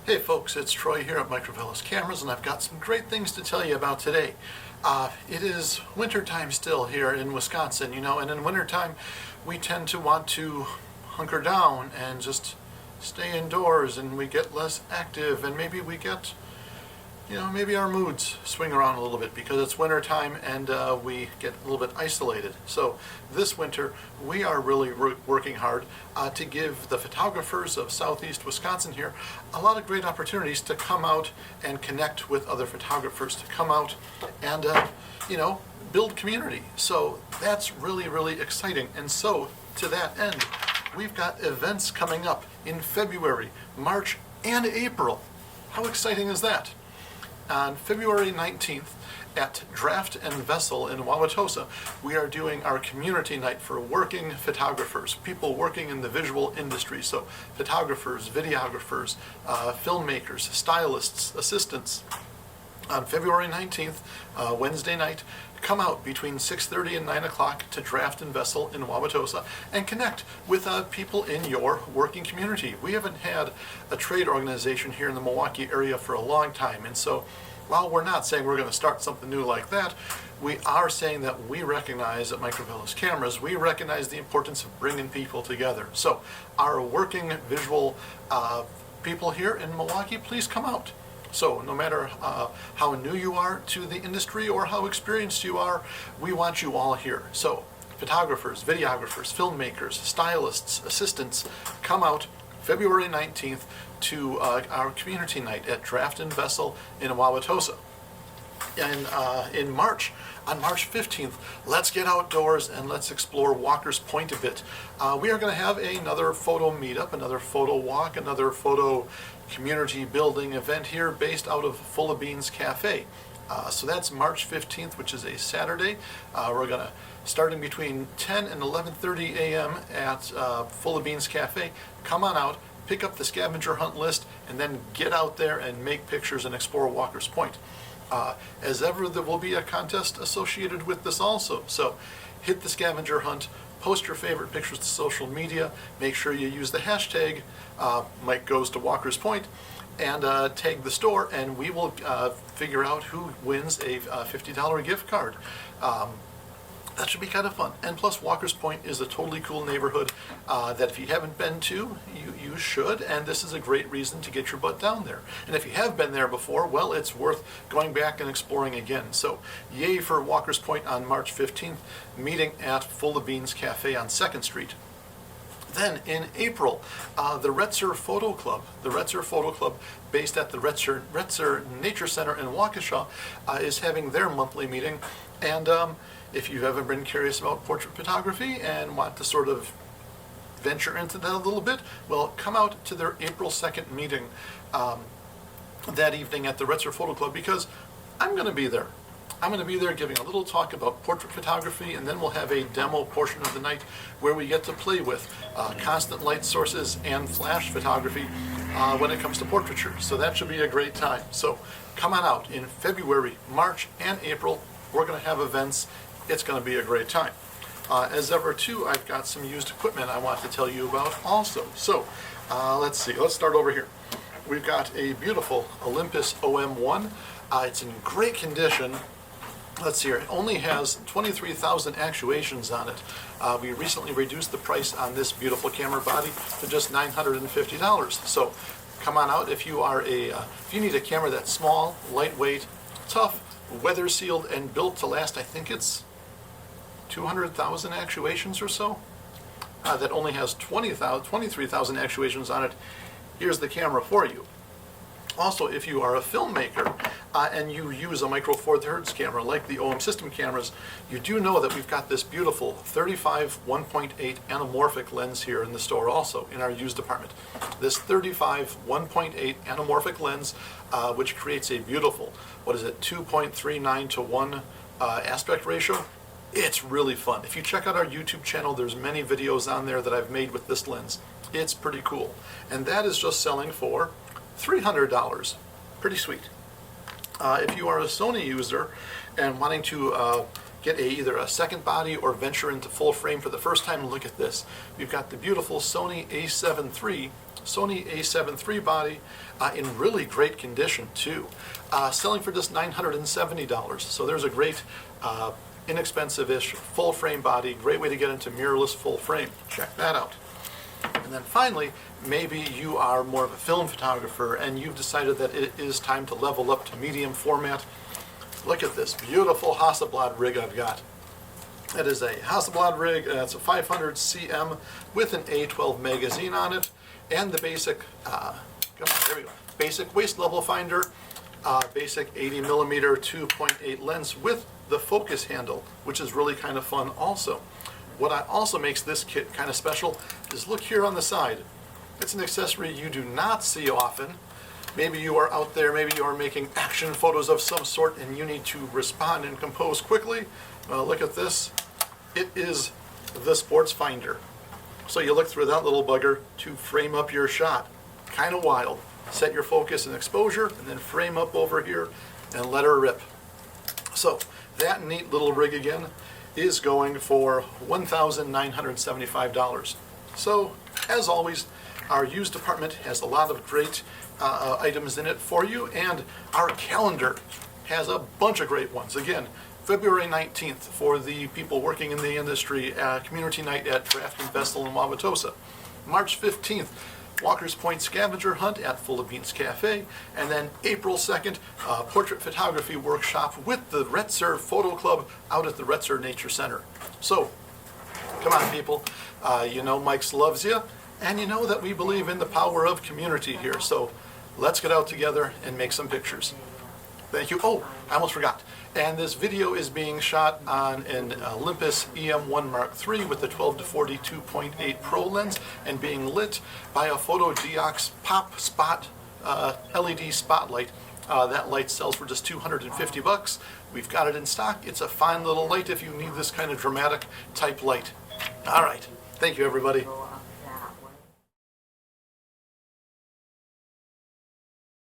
Hey folks, it's Troy here at Microvelos Cameras, and I've got some great things to tell you about today. It is wintertime still here in Wisconsin, and in wintertime we tend to want to hunker down and just stay indoors, and we get less active, and maybe we get, maybe our moods swing around a little bit because it's wintertime and we get a little bit isolated. So this winter we are really working hard to give the photographers of southeast Wisconsin here a lot of great opportunities to come out and connect with other photographers, to come out and build community. So that's really, really exciting. And so to that end, we've got events coming up in February, March, and April. How exciting is that? On February 19th at Draft and Vessel in Tosa, we are doing our community night for working photographers, people working in the visual industry. So photographers, videographers, filmmakers, stylists, assistants. On February 19th, Wednesday night, come out between 6:30 and 9 o'clock to Draft and Vessel in Wauwatosa and connect with people in your working community. We haven't had a trade organization here in the Milwaukee area for a long time, and so while we're not saying we're going to start something new like that, we are saying that we recognize at Microvelos Cameras, we recognize the importance of bringing people together. So our working visual people here in Milwaukee, please come out. So no matter how new you are to the industry or how experienced you are, we want you all here. So photographers, videographers, filmmakers, stylists, assistants, come out February 19th to our community night at Draft and Vessel in Wauwatosa. And in March, on March 15th, let's get outdoors and let's explore Walker's Point a bit. We are going to have another photo meetup, another photo walk, another photo community building event here based out of Full of Beans Cafe. So that's March 15th, which is a Saturday. We're going to start in between 10 and 11:30 a.m. at Full of Beans Cafe. Come on out, pick up the scavenger hunt list, and then get out there and make pictures and explore Walker's Point. As ever, there will be a contest associated with this also. So hit the scavenger hunt, post your favorite pictures to social media, make sure you use the hashtag Mike Goes to Walker's Point, and tag the store, and we will figure out who wins a $50 gift card. That should be kind of fun. And plus, Walker's Point is a totally cool neighborhood that if you haven't been to, you should, and this is a great reason to get your butt down there. And if you have been there before, well, it's worth going back and exploring again. So yay for Walker's Point on March 15th, meeting at Full of Beans Cafe on 2nd Street. Then in April, the Retzer Photo Club, based at the Retzer Nature Center in Waukesha, is having their monthly meeting. And if you've ever been curious about portrait photography and want to sort of venture into that a little bit, well, come out to their April 2nd meeting that evening at the Retzer Photo Club, because I'm going to be there. I'm going to be there giving a little talk about portrait photography, and then we'll have a demo portion of the night where we get to play with constant light sources and flash photography when it comes to portraiture. So that should be a great time. So come on out in February, March, and April. We're going to have events. It's going to be a great time. As ever, too, I've got some used equipment I want to tell you about also. So let's see. Let's start over here. We've got a beautiful Olympus OM1. It's in great condition. Let's see here. It only has 23,000 actuations on it. We recently reduced the price on this beautiful camera body to just $950. So come on out if you are if you need a camera that's small, lightweight, tough, weather sealed, and built to last. I think it's 200,000 actuations or so. That only has 23,000 actuations on it. Here's the camera for you. Also, if you are a filmmaker and you use a micro four thirds camera like the OM system cameras, you do know that we've got this beautiful 35 1.8 anamorphic lens here in the store also in our used department. This 35 1.8 anamorphic lens, which creates a beautiful, 2.39 to 1 aspect ratio. It's really fun. If you check out our YouTube channel, there's many videos on there that I've made with this lens. It's pretty cool. And that is just selling for $300. Pretty sweet. If you are a Sony user and wanting to get either a second body or venture into full frame for the first time, look at this. We've got the beautiful Sony A7 III body in really great condition too, selling for just $970. So there's a great inexpensive-ish full frame body, great way to get into mirrorless full frame. Check that out. And then finally, maybe you are more of a film photographer and you've decided that it is time to level up to medium format. Look at this beautiful Hasselblad rig I've got. That is a Hasselblad rig, it's a 500 cm with an A12 magazine on it, and the basic, basic waist level finder, basic 80 millimeter 2.8 lens with the focus handle, which is really kind of fun also. What also makes this kit kind of special is look here on the side. It's an accessory you do not see often. Maybe you are out there, maybe you are making action photos of some sort and you need to respond and compose quickly. Look at this. It is the sports finder. So you look through that little bugger to frame up your shot. Kind of wild. Set your focus and exposure and then frame up over here and let her rip. So that neat little rig again is going for $1,975. So as always, our used department has a lot of great items in it for you, and our calendar has a bunch of great ones. Again, February 19th for the people working in the industry, community night at Drafting Vessel in Wauwatosa. March 15th, Walker's Point Scavenger Hunt at Full of Beans Cafe, and then April 2nd, portrait photography workshop with the Retzer Photo Club out at the Retzer Nature Center. So, come on people, you know Mike's loves you, and you know that we believe in the power of community here, so let's get out together and make some pictures. Thank you. Oh, I almost forgot. And this video is being shot on an Olympus EM1 Mark III with the 12-40 2.8 Pro lens and being lit by a Photodiox Pop Spot LED spotlight. That light sells for just $250. We've got it in stock. It's a fine little light if you need this kind of dramatic type light. All right. Thank you, everybody.